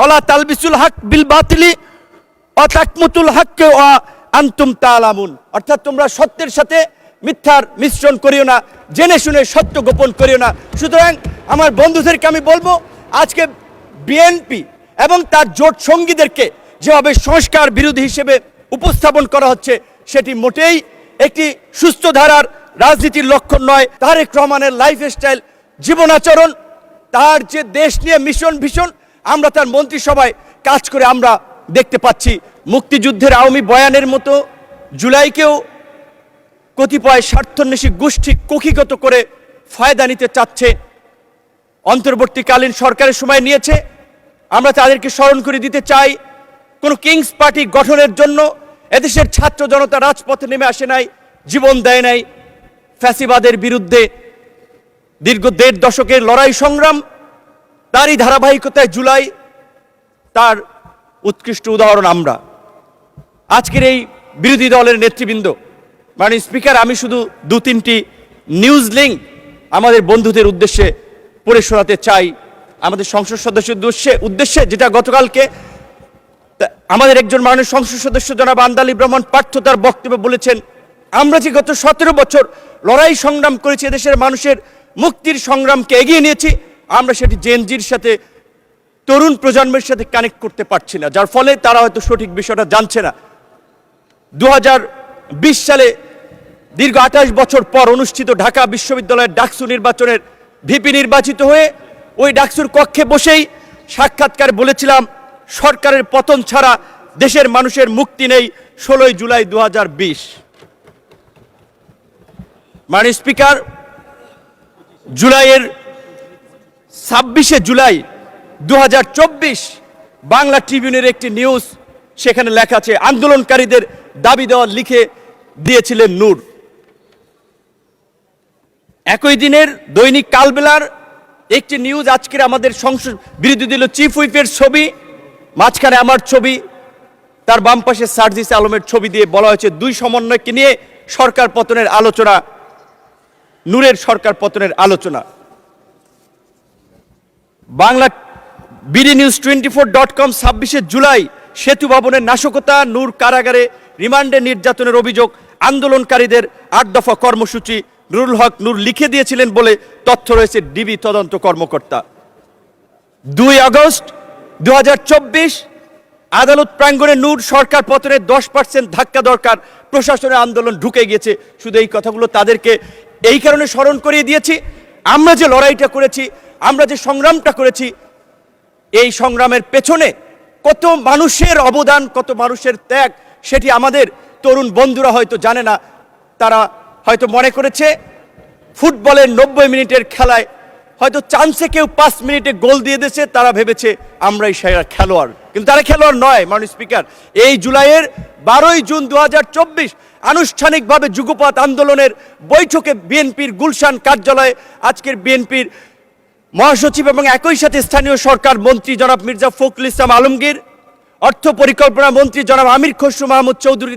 ওয়ালা তালবিসুল হক বিল বাতিলি ওয়া তাকমুতুল হককে ওয়া আনতুম তাআলামুন, অর্থাৎ তোমরা সত্যের সাথে মিথ্যার মিশ্রণ করিও না, জেনে শুনে সত্য গোপন করিও না। সুতরাং আমার বন্ধুদেরকে আমি বলবো, আজকে বিএনপি এবং তার জোট সঙ্গীদেরকে যেভাবে সংস্কার বিরোধী হিসেবে উপস্থাপন করা হচ্ছে, সেটি মোটেই একটি সুস্থ ধারার রাজনীতির লক্ষণ নয়। তারেক রহমানের লাইফস্টাইল, জীবন আচরণ, তার যে দেশ নিয়ে মিশন ভীষণ, আমরা তার মন্ত্রিসভায় কাজ করে আমরা দেখতে পাচ্ছি। মুক্তিযুদ্ধের আওয়ামী বয়ানের মতো জুলাইকেও কতিপয় স্বার্থন্বেষী গোষ্ঠী কক্ষিগত করে ফায়দা নিতে চাচ্ছে। অন্তর্বর্তীকালীন সরকারের সময় নিয়েছে, আমরা তাদেরকে স্মরণ করে দিতে চাই, কোনো কিংস পার্টি গঠনের জন্য এদেশের ছাত্র জনতা রাজপথে নেমে আসে নাই, জীবন দেয় নাই। ফ্যাসিবাদের বিরুদ্ধে দীর্ঘ 1.5 দশকের লড়াই সংগ্রাম, তারই ধারাবাহিকতায় জুলাই তার উৎকৃষ্ট উদাহরণ। আমরা আজকের এই বিরোধী দলের নেতৃবৃন্দ, মাননীয় স্পিকার, আমি শুধু 2-3টি নিউজ লিঙ্ক আমাদের বন্ধুদের উদ্দেশ্যে পড়ে শোনাতে চাই, আমাদের সংসদ সদস্যের উদ্দেশ্যে, যেটা গতকালকে আমাদের একজন মাননীয় সংসদ সদস্য জনাব আন্দালি ব্রাহ্মণ পার্থ তার বক্তব্যে বলেছেন, আমরা যে গত 17 বছর লড়াই সংগ্রাম করেছি, দেশের মানুষের মুক্তির সংগ্রামকে এগিয়ে নিয়েছি, আমরা সেটি জেনজির সাথে, তরুণ প্রজন্মের সাথে কানেক্ট করতে পারছি না, যার ফলে তারা হয়তো সঠিক বিষয়টা জানছে না। 2020 সালে দীর্ঘ 28 বছর পর অনুষ্ঠিত ঢাকা বিশ্ববিদ্যালয়ের ডাকসু নির্বাচনের ভিপি নির্বাচিত হয়ে ওই ডাকসুর কক্ষে বসেই সাক্ষাৎকারে বলেছিলাম, সরকারের পতন ছাড়া দেশের মানুষের মুক্তি নেই। 16 জুলাই 2020। মাননীয় স্পিকার, জুলাইয়ের 26শে জুলাই 2024 বাংলা ট্রিবিউনের একটি নিউজ, সেখানে লেখা আছে, আন্দোলনকারীদের দাবি দেওয়া লিখে দিয়েছিলেন নূর। একই দিনের দৈনিক কালবেলার একটি নিউজ, আজকের আমাদের সংসদ বিরোধী দলীয় চিফ হুইপের ছবি, মাঝখানে আমার ছবি, তার বাম পাশে সার্জিস আলমের ছবি দিয়ে বলা হয়েছে 2 সমন্বয়কে নিয়ে সরকার পতনের আলোচনা, নূরের সরকার পতনের আলোচনা। বাংলা বিডি নিউজ 24.com 26শে জুলাই, সেতু ভবনের নাশকতা, নূর কারাগারে রিমান্ডে নির্যাতনের অভিযোগ, আন্দোলনকারীদের 8 দফা কর্মসূচি নুরুল হক নূর লিখে দিয়েছিলেন বলে তথ্য রয়েছে ডিবি তদন্ত কর্মকর্তা। 2 আগস্ট 2024 আদালত প্রাঙ্গণে নূর, সরকার পতনের 10% ধাক্কা দরকার, প্রশাসনের আন্দোলন ঢুকে গিয়েছে। শুধু এই কথাগুলো তাদেরকে এই কারণে স্মরণ করিয়ে দিয়েছি, আমরা যে লড়াইটা করেছি, আমরা যে সংগ্রামটা করেছি, এই সংগ্রামের পেছনে কত মানুষের অবদান, কত মানুষের ত্যাগ, সেটি আমাদের তরুণ বন্ধুরা হয়তো জানে না। তারা হয়তো মনে করেছে ফুটবলের 90 মিনিটের খেলায় হয়তো চান্সে কেউ 5 মিনিটে গোল দিয়ে দিয়েছে, তারা ভেবেছে আমরাই সেরা খেলোয়াড়, কিন্তু তারা খেলোয়াড় নয়। মাননীয় স্পিকার, এই জুলাইয়ের 12 জুন 2024 আনুষ্ঠানিকভাবে যুগপৎ আন্দোলনের বৈঠকে বিএনপির গুলশান কার্যালয়ে আজকের বিএনপির মহাসচিব এবং একই সাথে স্থানীয় সরকার মন্ত্রী জনাব মির্জা ফখরুল ইসলাম আলমগীর, অর্থ পরিকল্পনা মন্ত্রী জনাব আমির খসরু মাহমুদ চৌধুরী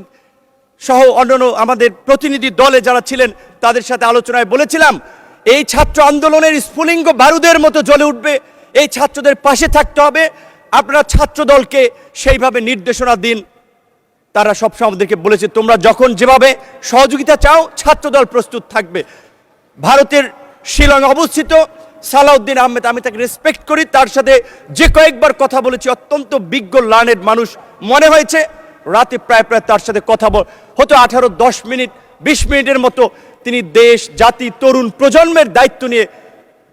সহ অন্যান্য আমাদের প্রতিনিধি দলে যারা ছিলেন, তাদের সাথে আলোচনায় বলেছিলাম, এই ছাত্র আন্দোলনের স্ফুলিঙ্গ বারুদের মতো জ্বলে উঠবে, এই ছাত্রদের পাশে থাকতে হবে, আপনারা ছাত্র দলকে সেইভাবে নির্দেশনা দিন। তারা সবসময় আমাদেরকে বলেছে, তোমরা যখন যেভাবে সহযোগিতা চাও, ছাত্রদল প্রস্তুত থাকবে। ভারতের শিলং অবস্থিত সালাউদ্দিন আহমেদ, আমি তাকে রেসপেক্ট করি, তার সাথে যে কয়েকবার কথা বলেছি, অত্যন্ত বিজ্ঞ লার্নেড মানুষ মনে হয়েছে। রাতে প্রায় তার সাথে কথা হতো 18-10 মিনিট 20 মিনিটের মতো। তিনি দেশ, জাতি, তরুণ প্রজন্মের দায়িত্ব নিয়ে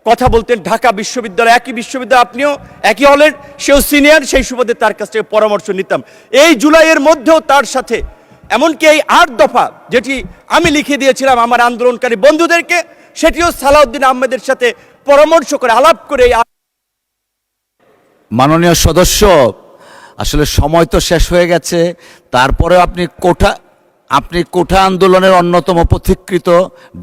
কথা বলতেন। ঢাকা বিশ্ববিদ্যালয়, একই বিশ্ববিদ্যালয়, আপনিও একই হলেন, সেও সিনিয়র, সেই সুবাদে তার কাছ থেকে পরামর্শ নিতাম। এই জুলাইয়ের মধ্যেও তার সাথে, এমনকি এই 8 দফা যেটি আমি লিখে দিয়েছিলাম আমার আন্দোলনকারী বন্ধুদেরকে, সেটিও সালাউদ্দিন আহমেদের সাথে পরামর্শ করে, আলাপ করে। মাননীয় সদস্য, আসলে সময় তো শেষ হয়ে গেছে, তারপরে আপনি কোঠা আন্দোলনের অন্যতম পথিকৃত,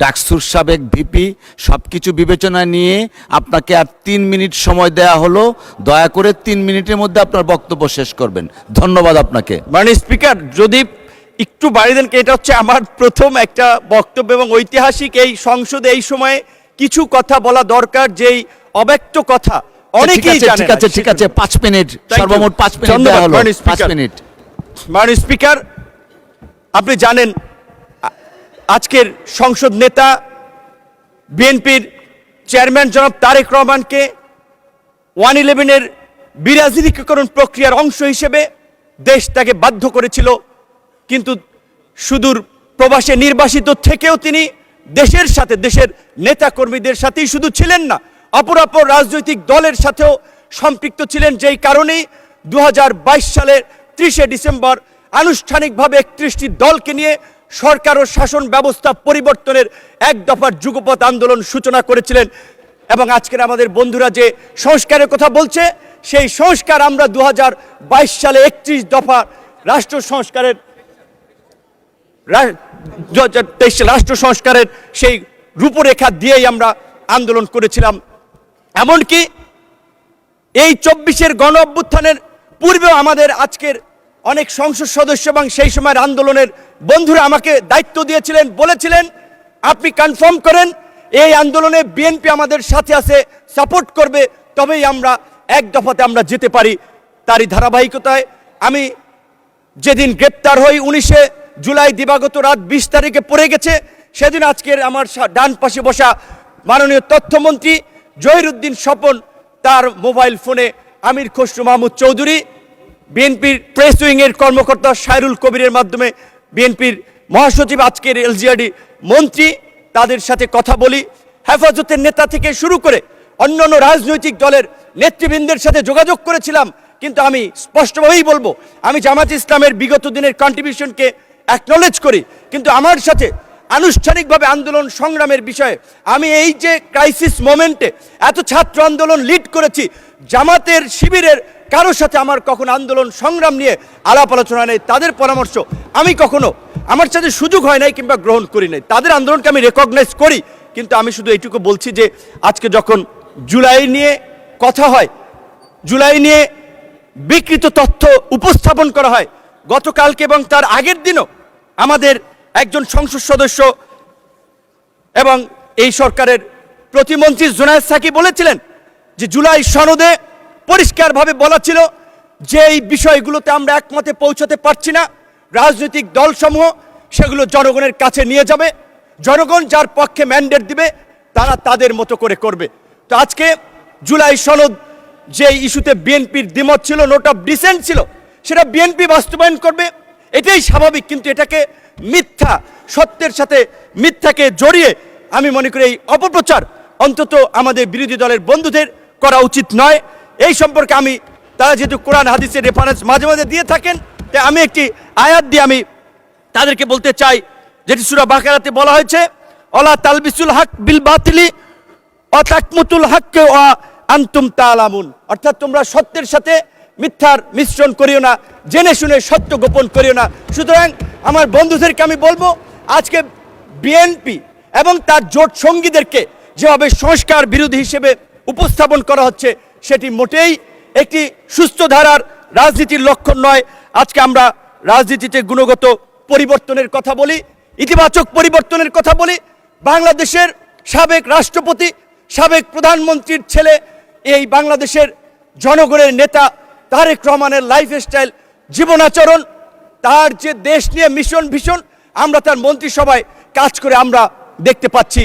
ডাকসুর সাবেক ভিপি, সব কিছু বিবেচনায় নিয়ে আপনাকে আর 3 মিনিট সময় দেয়া হলো। দয়া করে 3 মিনিটের মধ্যে আপনার বক্তব্য শেষ করবেন। ধন্যবাদ আপনাকে। মাননীয় স্পিকার, যদি একটু বাড়িয়ে দেন, এটা হচ্ছে আমার প্রথম একটা বক্তব্য এবং ঐতিহাসিক। এই সংসদে এই সময়ে কিছু কথা বলা দরকার, যেই অব্যক্ত কথা, অনেকেই জানে ঠিক আছে ঠিক আছে 5 মিনিট সর্বমোট 5 মিনিট দেওয়া হলো 5 মিনিট। মাননীয় স্পিকার, আপনি জানেন আজকের সংসদ নেতা বিএনপির চেয়ারম্যান জনাব তারেক রহমানকে 111-এর বিরাজনীতিকরণ প্রক্রিয়ার অংশ হিসেবে দেশ তাকে বাধ্য করেছিল, কিন্তু সুদূর প্রবাসে নির্বাসিত থেকেও তিনি দেশের সাথে, দেশের নেতা কর্মীদের সাথেই শুধু ছিলেন না, অপরাপর রাজনৈতিক দলের সাথেও সম্পৃক্ত ছিলেন, যেই কারণেই 2022 সালের 30শে ডিসেম্বর আনুষ্ঠানিকভাবে 31টি দলকে নিয়ে সরকার ও শাসন ব্যবস্থা পরিবর্তনের এক দফার যুগপৎ আন্দোলন সূচনা করেছিলেন। এবং আজকের আমাদের বন্ধুরা যে সংস্কারের কথা বলছে, সেই সংস্কার আমরা 2022 সালে 31 দফা রাষ্ট্র সংস্কারের রাষ্ট্র সংস্কারের সেই রূপরেখা দিয়েই আমরা আন্দোলন করেছিলাম। এমনকি এই 24-এর গণ অভ্যুত্থানের পূর্বেও আমাদের আজকের অনেক সংসদ সদস্য এবং সেই সময়ের আন্দোলনের বন্ধুরা আমাকে দায়িত্ব দিয়েছিলেন, বলেছিলেন আপনি কনফার্ম করেন এই আন্দোলনে বিএনপি আমাদের সাথে আছে, সাপোর্ট করবে, তবেই আমরা এক দফাতে আমরা যেতে পারি। তারই ধারাবাহিকতায় আমি যেদিন গ্রেপ্তার হই 19শে জুলাই দিবাগত রাত 20 তারিখে পড়ে গেছে, সেদিন আজকের আমার ডান পাশে বসা মাননীয় তথ্যমন্ত্রী জহিরুদ্দিন স্বপন তার মোবাইল ফোনে আমির খসরু মাহমুদ চৌধুরী, বিএনপির প্রেস উইংয়ের কর্মকর্তা সাইরুল কবিরের মাধ্যমে বিএনপির মহাসচিব আজকের এলজিআরডি মন্ত্রী, তাদের সাথে কথা বলি। হেফাজতের নেতা থেকে শুরু করে অন্যান্য রাজনৈতিক দলের নেতৃবৃন্দের সাথে যোগাযোগ করেছিলাম, কিন্তু আমি স্পষ্টভাবেই বলবো আমি জামাত ইসলামের বিগত দিনের কন্ট্রিবিউশনকে অ্যাকনলেজ করি, কিন্তু আমার সাথে আনুষ্ঠানিকভাবে আন্দোলন সংগ্রামের বিষয়ে আমি এই যে ক্রাইসিস মোমেন্টে এত ছাত্র আন্দোলন লিড করেছি, জামাতের শিবিরের কারোর সাথে আমার কখনো আন্দোলন সংগ্রাম নিয়ে আলাপ আলোচনা নেই, তাদের পরামর্শ আমি কখনো আমার সাথে সুযোগ হয় নাই কিংবা গ্রহণ করি নাই, তাদের আন্দোলনকে আমি রেকগনাইজ করি। কিন্তু আমি শুধু এইটুকু বলছি যে আজকে যখন জুলাই নিয়ে কথা হয়, জুলাই নিয়ে বিকৃত তথ্য উপস্থাপন করা হয়, গতকালকে এবং তার আগের দিনও আমাদের একজন সংসদ সদস্য এবং এই সরকারের প্রতিমন্ত্রী জুনায়েদ সাকি বলেছিলেন যে জুলাই সনদে পরিষ্কারভাবে বলা ছিল যে এই বিষয়গুলোতে আমরা একমতে পৌঁছাতে পারছি না, রাজনৈতিক দলসমূহ সেগুলো জনগণের কাছে নিয়ে যাবে, জনগণ যার পক্ষে ম্যান্ডেট দিবে তারা তাদের মতো করে করবে। তো আজকে জুলাই সনদ যে ইস্যুতে বিএনপির দ্বিমত ছিল, নোট অফ ডিসেন্ট ছিল, সেটা বিএনপি বাস্তবায়ন করবে, এটাই স্বাভাবিক। কিন্তু এটাকে মিথ্যা, সত্যের সাথে মিথ্যাকে জড়িয়ে আমি মনে করি এই অপপ্রচার অন্তত আমাদের বিরোধী দলের বন্ধুদের করা উচিত নয়। এই সম্পর্কে আমি, তারা যেহেতু কোরআন হাদিসের রেফারেন্স মাঝে মাঝে দিয়ে থাকেন, তাই আমি একটি আয়াত দিয়ে আমি তাদেরকে বলতে চাই, যেটি সূরা বাকারাতে বলা হয়েছে ওয়ালা তালবিসুল হক বিল বাতিলি ওয়া তাকমুতুল হককে ওয়া আনতুম তাআলামুন, অর্থাৎ তোমরা সত্যের সাথে মিথ্যার মিশ্রণ করিও না, জেনে শুনে সত্য গোপন করিও না। সুতরাং আমার বন্ধুদেরকে আমি বলবো, আজকে বিএনপি এবং তার জোট সঙ্গীদেরকে যেভাবে সংস্কার বিরোধী হিসেবে উপস্থাপন করা হচ্ছে, সেটি মোটেই একটি সুস্থ ধারার রাজনীতির লক্ষণ নয়। আজকে আমরা রাজনীতিতে গুণগত পরিবর্তনের কথা বলি, ইতিবাচক পরিবর্তনের কথা বলি। বাংলাদেশের সাবেক রাষ্ট্রপতি, সাবেক প্রধানমন্ত্রীর ছেলে, এই বাংলাদেশের জনগণের নেতা তারেক রহমানের লাইফস্টাইল, জীবনাচরণ, তার যে দেশ নিয়ে মিশন ভীষণ, আমরা তার মন্ত্রিসভায় কাজ করে আমরা দেখতে পাচ্ছি।